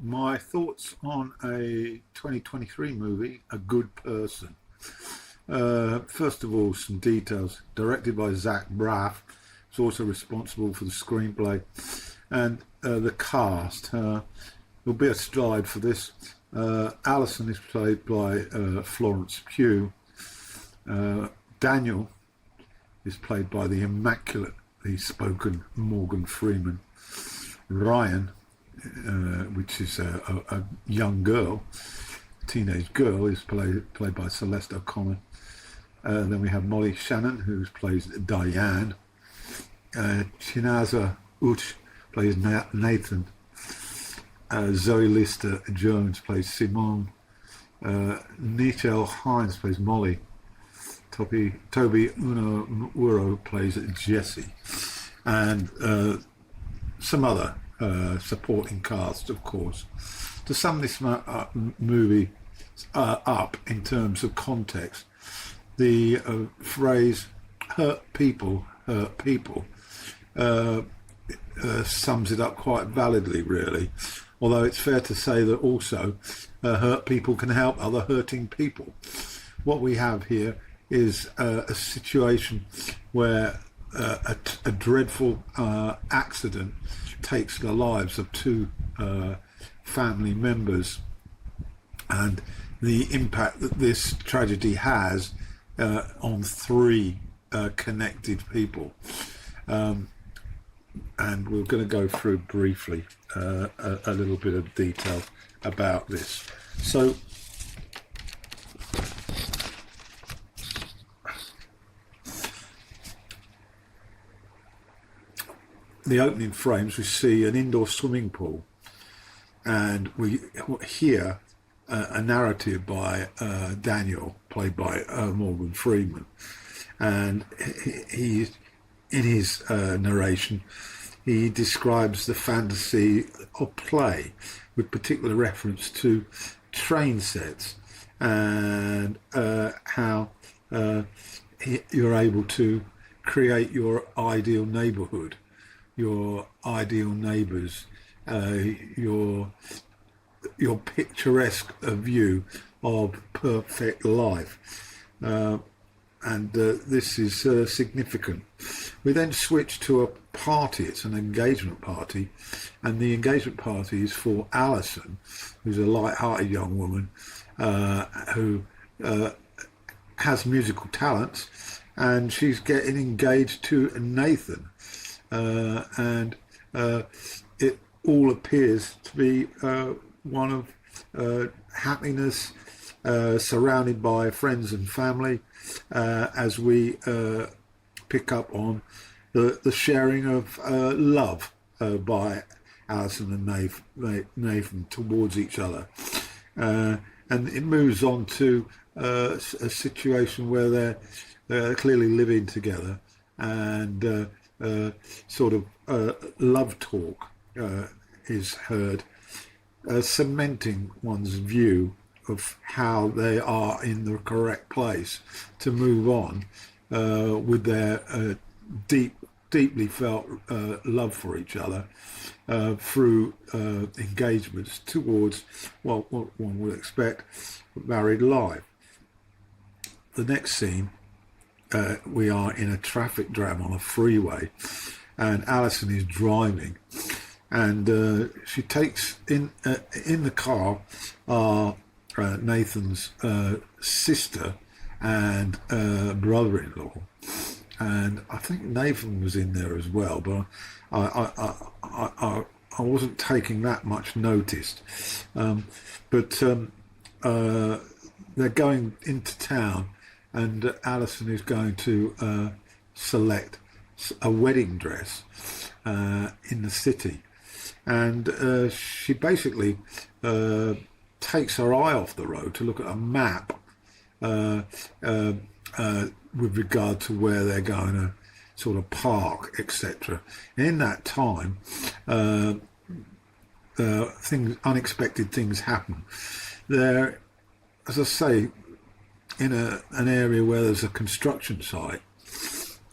My thoughts on a 2023 movie, A Good Person. First of all, some details. Directed by Zach Braff, who's also responsible for the screenplay and the cast. There'll be a slide for this. Alison is played by Florence Pugh. Daniel is played by the immaculately spoken Morgan Freeman. Ryan, which is a young girl, teenage girl, is played by Celeste O'Connor. Then we have Molly Shannon, who plays Diane. Chinaza Uch plays Nathan. Zoe Lister Jones plays Simone. Nichelle Hines plays Molly. Toby Unawuro plays Jesse. And some other supporting cast, of course. To sum this movie up in terms of context, the phrase hurt people sums it up quite validly, really. Although it's fair to say that also hurt people can help other hurting people. What we have here is a situation where a dreadful accident takes the lives of two family members, and the impact that this tragedy has on three connected people. And we're going to go through briefly a little bit of detail about this. So, the opening frames, we see an indoor swimming pool, and we hear a narrative by Daniel, played by Morgan Freeman, and he in his narration, he describes the fantasy of play with particular reference to train sets and how you're able to create your ideal neighborhood, your ideal neighbors, your picturesque view of perfect life. And this is significant. We then switch to a party. It's an engagement party, and the engagement party is for Alison, who's a light-hearted young woman who has musical talents, and she's getting engaged to Nathan, and it all appears to be one of happiness, surrounded by friends and family, as we pick up on the sharing of love by Alison and Nathan towards each other. And it moves on to a situation where they're clearly living together, and sort of love talk is heard, cementing one's view of how they are in the correct place to move on with their deeply felt love for each other through engagements towards what one would expect married life. The next scene, we are in a traffic jam on a freeway, and Alison is driving, and she takes in the car Nathan's sister and brother-in-law, and I think Nathan was in there as well, but I wasn't taking that much notice. But they're going into town, and Alison is going to select a wedding dress in the city, and she basically takes her eye off the road to look at a map with regard to where they're going to sort of park, etc. In that time, unexpected things happen. They're, as I say, in an area where there's a construction site,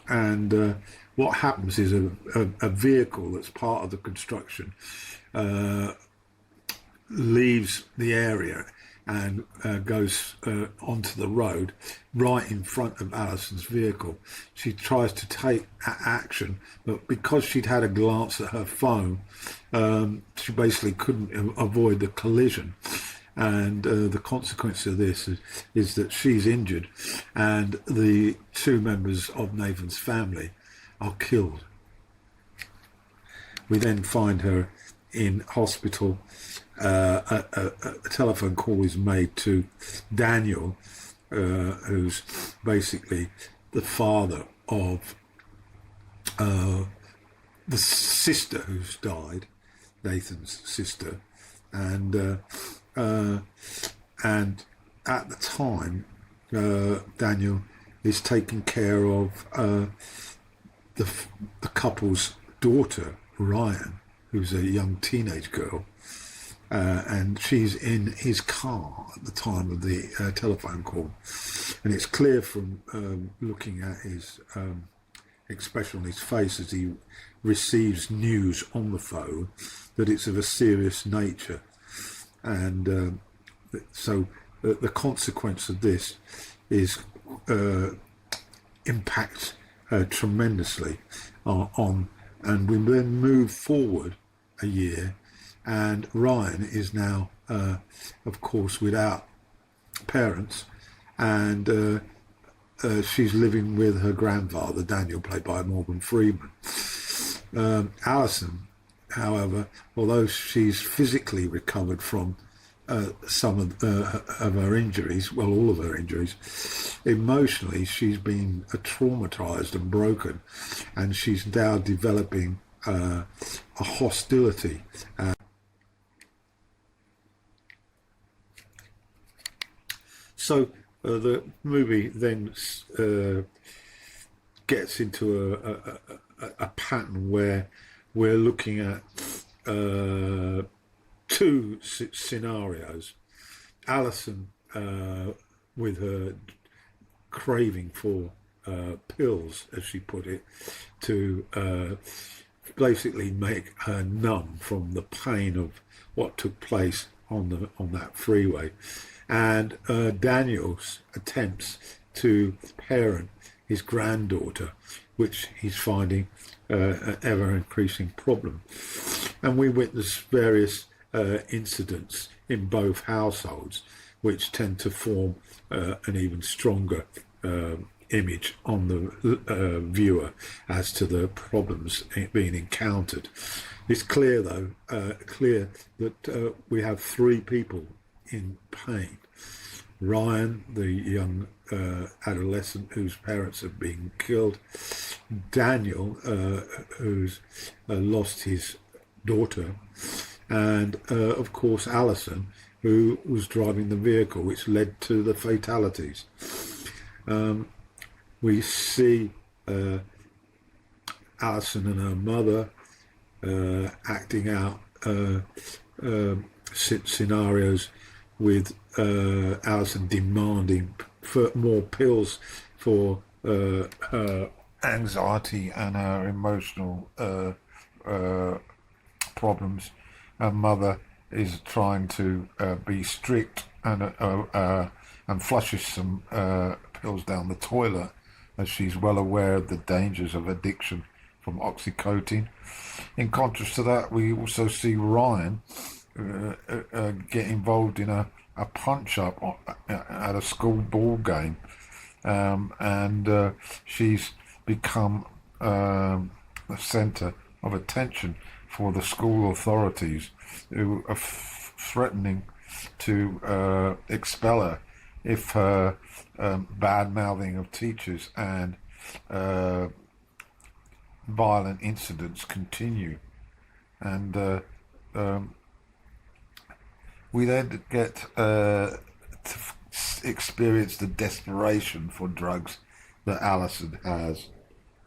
and what happens is a vehicle that's part of the construction leaves the area and goes onto the road right in front of Alison's vehicle. She tries to take action, but because she'd had a glance at her phone, she basically couldn't avoid the collision. And the consequence of this is that she's injured, and the two members of Nathan's family are killed. We then find her in hospital. A telephone call is made to Daniel, who's basically the father of the sister who's died, Nathan's sister, and at the time, Daniel is taking care of the couple's daughter, Ryan, who's a young teenage girl, and she's in his car at the time of the telephone call. And it's clear from looking at his expression on his face as he receives news on the phone that it's of a serious nature. And so the consequence of this is impacts tremendously on, and we then move forward a year, and Ryan is now, of course, without parents, and she's living with her grandfather, Daniel, played by Morgan Freeman. Alison, however, although she's physically recovered from some of her injuries, well, all of her injuries, emotionally she's been traumatized and broken, and she's now developing a hostility. So the movie then gets into a pattern where we're looking at two scenarios. Alison, with her craving for pills, as she put it, to basically make her numb from the pain of what took place on that freeway, and Daniel's attempts to parent his granddaughter, which he's finding an ever-increasing problem. And we witness various incidents in both households, which tend to form an even stronger image on the viewer as to the problems being encountered. It's clear, though, that we have three people in pain. Ryan, the young adolescent whose parents have been killed, Daniel, who's lost his daughter, and of course Alison, who was driving the vehicle which led to the fatalities. We see Alison and her mother acting out scenarios with Alison demanding more pills for her anxiety and her emotional problems. Her mother is trying to be strict and flushes some pills down the toilet, as she's well aware of the dangers of addiction from oxycodone. In contrast to that, we also see Ryan get involved in a punch-up at a school ball game, and she's become the centre of attention for the school authorities, who are threatening to expel her if her bad-mouthing of teachers and violent incidents continue. And we then get to experience the desperation for drugs that Alison has,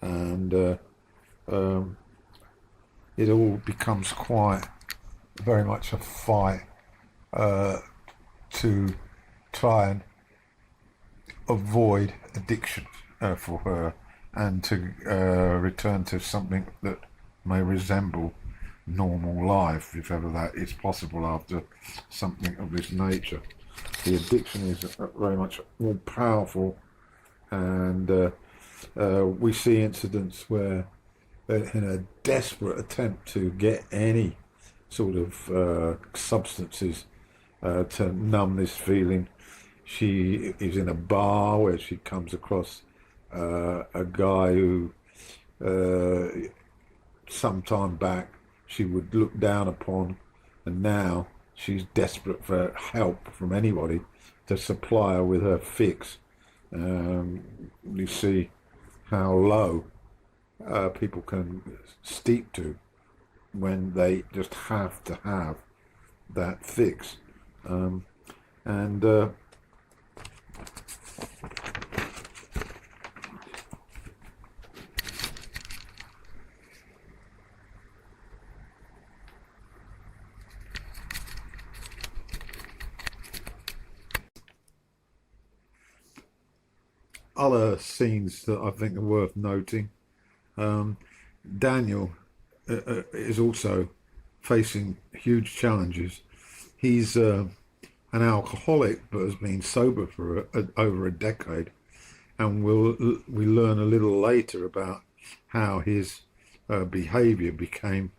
and it all becomes quite very much a fight to try and avoid addiction for her, and to return to something that may resemble normal life, if ever that is possible after something of this nature. The addiction is very much more powerful, and we see incidents where, in a desperate attempt to get any sort of substances to numb this feeling, she is in a bar where she comes across a guy who some time back she would look down upon, and now she's desperate for help from anybody to supply her with her fix. You see how low people can steep to when they just have to have that fix. And other scenes that I think are worth noting. Daniel is also facing huge challenges. He's an alcoholic, but has been sober for over a decade, and we learn a little later about how his behaviour became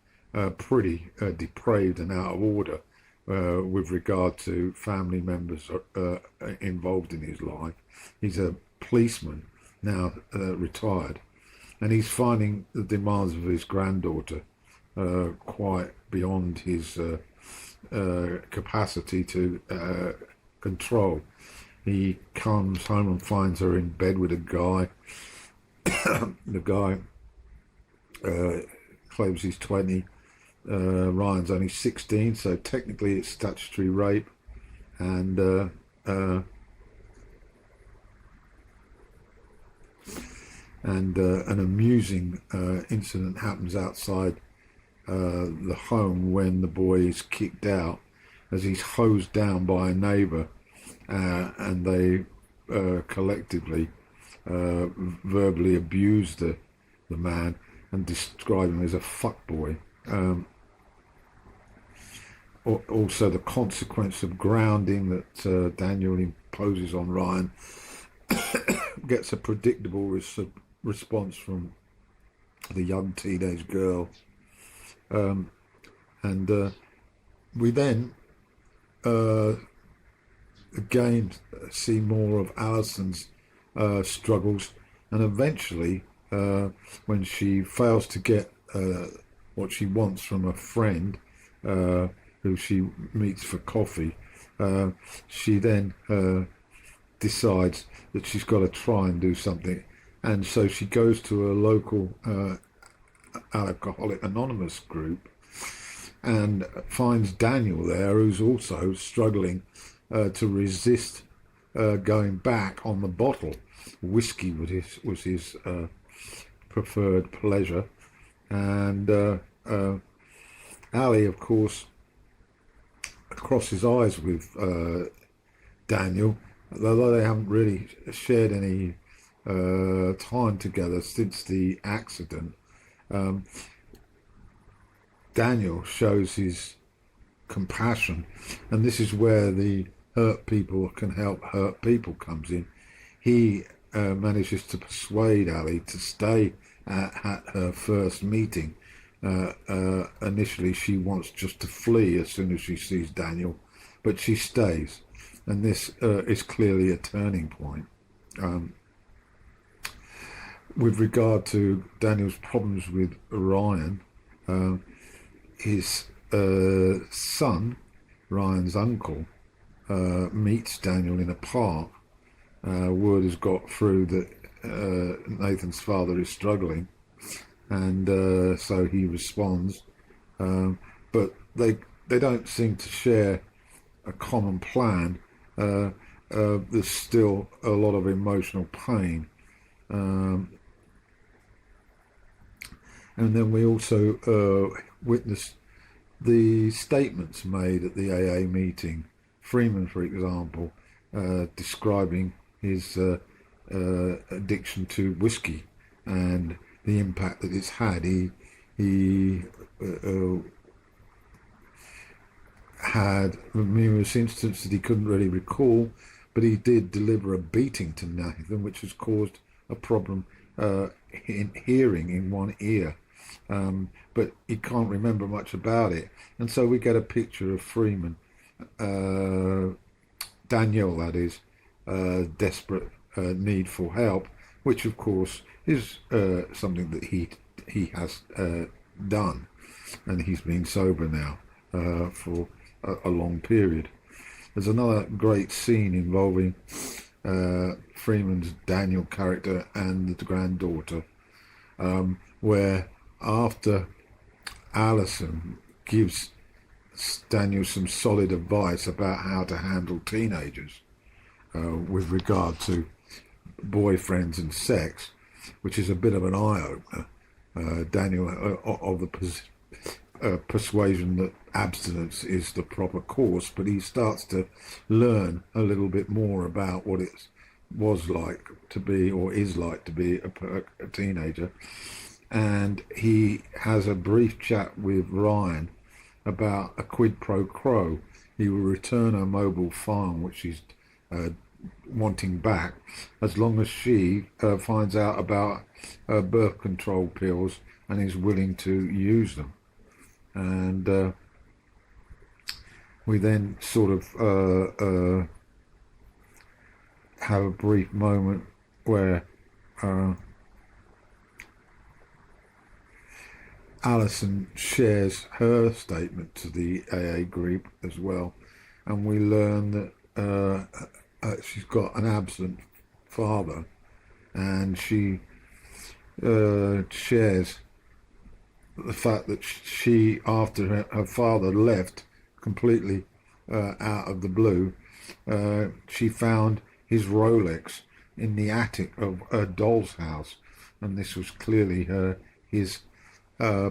pretty depraved and out of order with regard to family members involved in his life. He's a policeman now, retired, and he's finding the demands of his granddaughter quite beyond his capacity to control. He comes home and finds her in bed with a guy. The guy claims he's 20. Ryan's only 16, so technically it's statutory rape. And an amusing incident happens outside the home when the boy is kicked out, as he's hosed down by a neighbour, and they collectively verbally abuse the man and describe him as a fuckboy. Also, the consequence of grounding that Daniel imposes on Ryan gets a predictable response from the young teenage girl. And we then again see more of Alison's struggles, and eventually when she fails to get what she wants from a friend who she meets for coffee, she then decides that she's got to try and do something, and so she goes to a local Alcoholic Anonymous group and finds Daniel there, who's also struggling to resist going back on the bottle. Whiskey was his preferred pleasure, and Ali, of course, crosses eyes with Daniel, although they haven't really shared any time together since the accident. Daniel shows his compassion, and this is where the hurt people can help hurt people comes in. He manages to persuade Ali to stay at her first meeting. Initially she wants just to flee as soon as she sees Daniel, but she stays, and this is clearly a turning point. With regard to Daniel's problems with Ryan, his son, Ryan's uncle, meets Daniel in a park. Word has got through that Nathan's father is struggling, and so he responds, but they don't seem to share a common plan. There's still a lot of emotional pain. And then we also witness the statements made at the AA meeting. Freeman, for example, describing his addiction to whiskey and the impact that it's had. He had numerous instances that he couldn't really recall, but he did deliver a beating to Nathan, which has caused a problem in hearing in one ear. But he can't remember much about it. And so we get a picture of Freeman, Daniel, that is, desperate need for help, which of course is something that he has done, and he's been sober now for a long period. There's another great scene involving Freeman's Daniel character and the granddaughter, where after Alison gives Daniel some solid advice about how to handle teenagers with regard to boyfriends and sex, which is a bit of an eye-opener. Daniel of the persuasion that abstinence is the proper course, but he starts to learn a little bit more about what it was like to be, or is like to be, a teenager. And he has a brief chat with Ryan about a quid pro quo. He will return her mobile phone, which she's wanting back, as long as she finds out about her birth control pills and is willing to use them. And we then sort of have a brief moment where Alison shares her statement to the AA group as well, and we learn that she's got an absent father, and she shares the fact that she, after her father left completely out of the blue, she found his Rolex in the attic of a doll's house, and this was clearly his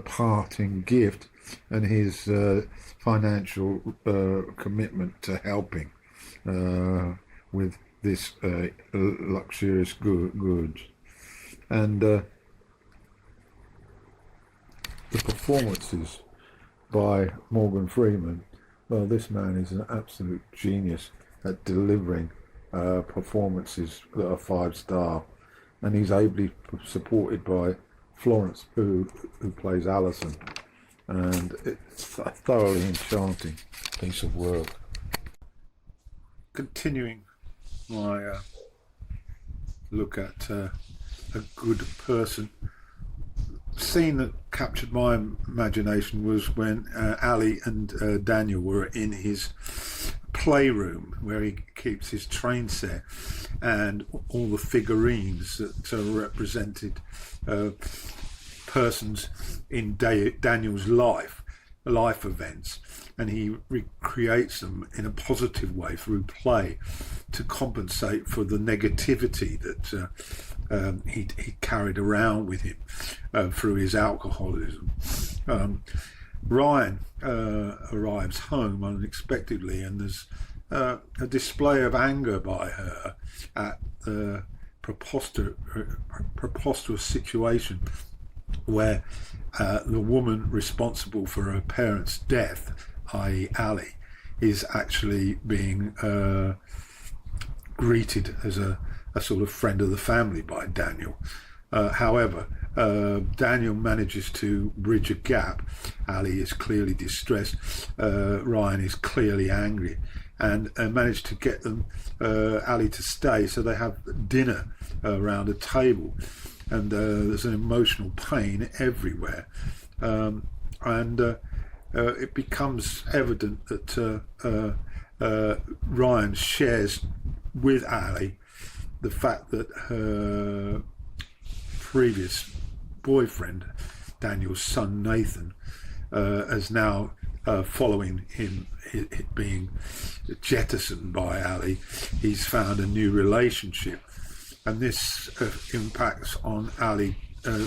parting gift and his financial commitment to helping with this luxurious goods. And the performances by Morgan Freeman, well, this man is an absolute genius at delivering performances that are 5-star, and he's ably supported by Florence Pugh, who plays Alison, and it's a thoroughly enchanting piece of work. Continuing my look at a good person, the scene that captured my imagination was when Ali and Daniel were in his playroom where he keeps his train set, and all the figurines that represented persons in Daniel's life events, and he recreates them in a positive way through play to compensate for the negativity that he carried around with him through his alcoholism. Ryan arrives home unexpectedly, and there's a display of anger by her at the preposterous situation where the woman responsible for her parents' death, i.e. Ali, is actually being greeted as a sort of friend of the family by Daniel. However, Daniel manages to bridge a gap. Ali is clearly distressed. Ryan is clearly angry, and managed to get them Ali to stay. So they have dinner around a table, and there's an emotional pain everywhere, and it becomes evident that Ryan shares with Ali the fact that her previous boyfriend, Daniel's son Nathan, is now following him, it being jettisoned by Ali. He's found a new relationship, and this impacts on Ali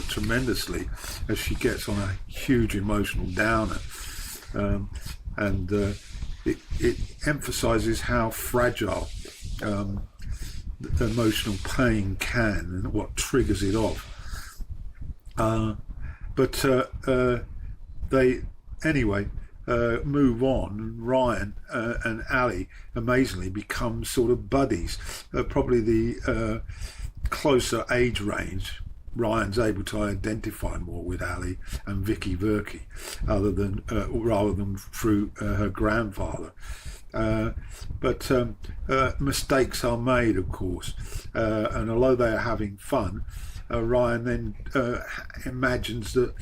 tremendously as she gets on a huge emotional downer, and it emphasizes how fragile the emotional pain can and what triggers it off. But move on. Ryan and Ali amazingly become sort of buddies. Probably the closer age range. Ryan's able to identify more with Ali and Vicky Verkey, rather than through her grandfather. But mistakes are made, of course, and although they are having fun, Ryan then imagines that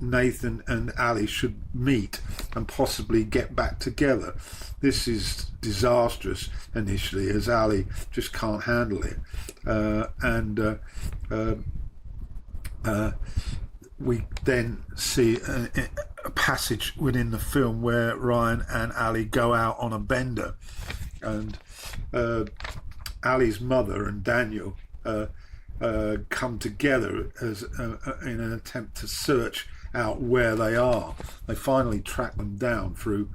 Nathan and Ali should meet and possibly get back together. This is disastrous initially, as Ali just can't handle it, and we then see a passage within the film where Ryan and Ali go out on a bender, and Ali's mother and Daniel come together as in an attempt to search out where they are. They finally track them down through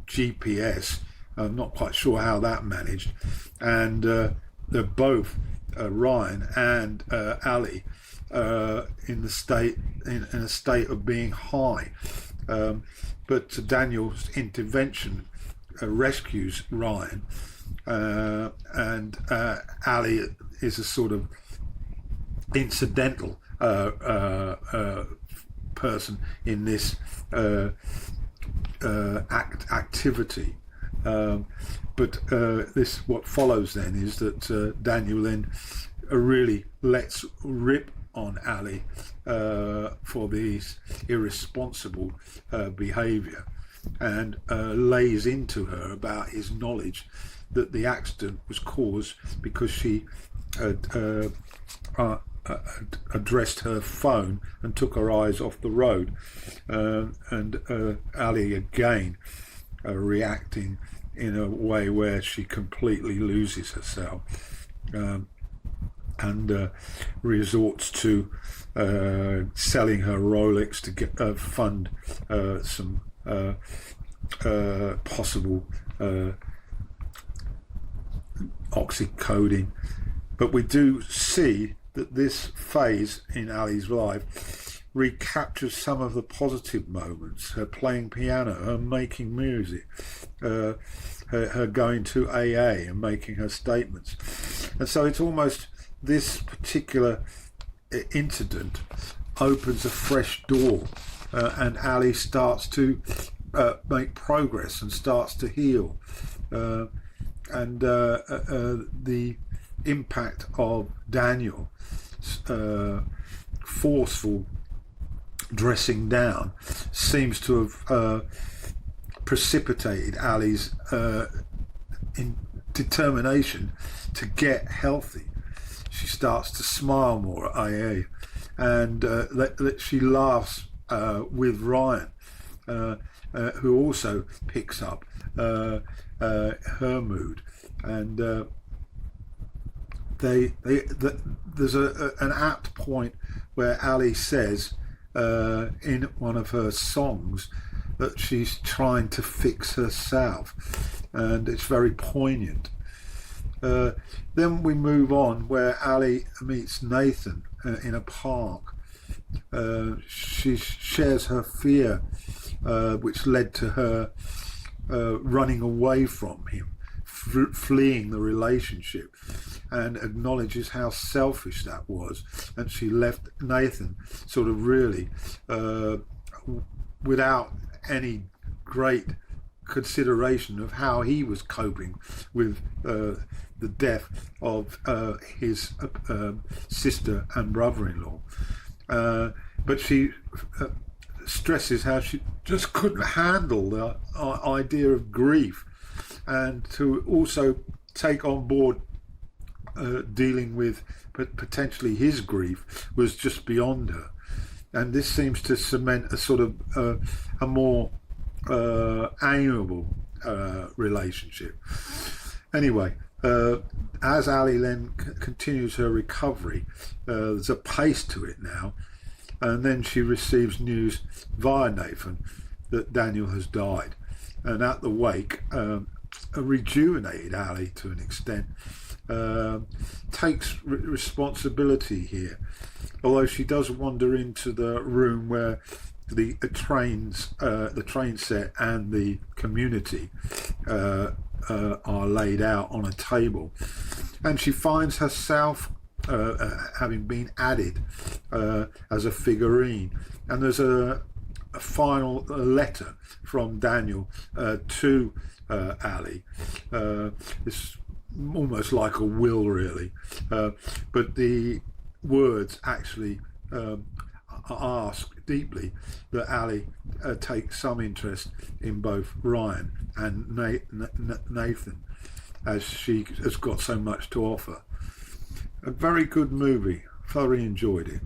GPS. I'm not quite sure how that managed, and they're both Ryan and Ali in a state of being high, but Daniel's intervention rescues Ryan, and Ali is a sort of incidental person in this activity. But what follows then is that Daniel then really lets rip on Ali for his irresponsible behaviour, and lays into her about his knowledge that the accident was caused because she addressed her phone and took her eyes off the road, and Ali again reacting in a way where she completely loses herself, and resorts to selling her Rolex to get fund some possible oxycodone. But we do see that this phase in Ali's life recaptures some of the positive moments: her playing piano, her making music, her going to AA and making her statements. And so it's almost this particular incident opens a fresh door, and Ali starts to make progress and starts to heal, and the impact of Daniel forceful dressing down seems to have precipitated Ali's determination to get healthy. She starts to smile more at AA, and she laughs with Ryan, who also picks up her mood, and there's an apt point where Ali says in one of her songs that she's trying to fix herself, and it's very poignant. Then we move on where Ali meets Nathan in a park. She shares her fear, which led to her running away from him, fleeing the relationship, and acknowledges how selfish that was. And she left Nathan sort of really without any great consideration of how he was coping with the death of his sister and brother-in-law. But she stresses how she just couldn't handle the idea of grief, and to also take on board dealing with potentially his grief was just beyond her. And this seems to cement a sort of a more amiable relationship. Anyway, as Ali then continues her recovery, there's a pace to it now, and then she receives news via Nathan that Daniel has died, and at the wake, a rejuvenated Ali to an extent takes responsibility here, although she does wander into the room where the trains, the train set, and the community are laid out on a table, and she finds herself having been added as a figurine. And there's a final letter from Daniel to Ali. It's almost like a will, really, but the words actually ask deeply that Ali takes some interest in both Ryan and Nathan, as she has got so much to offer. A very good movie. Thoroughly enjoyed it.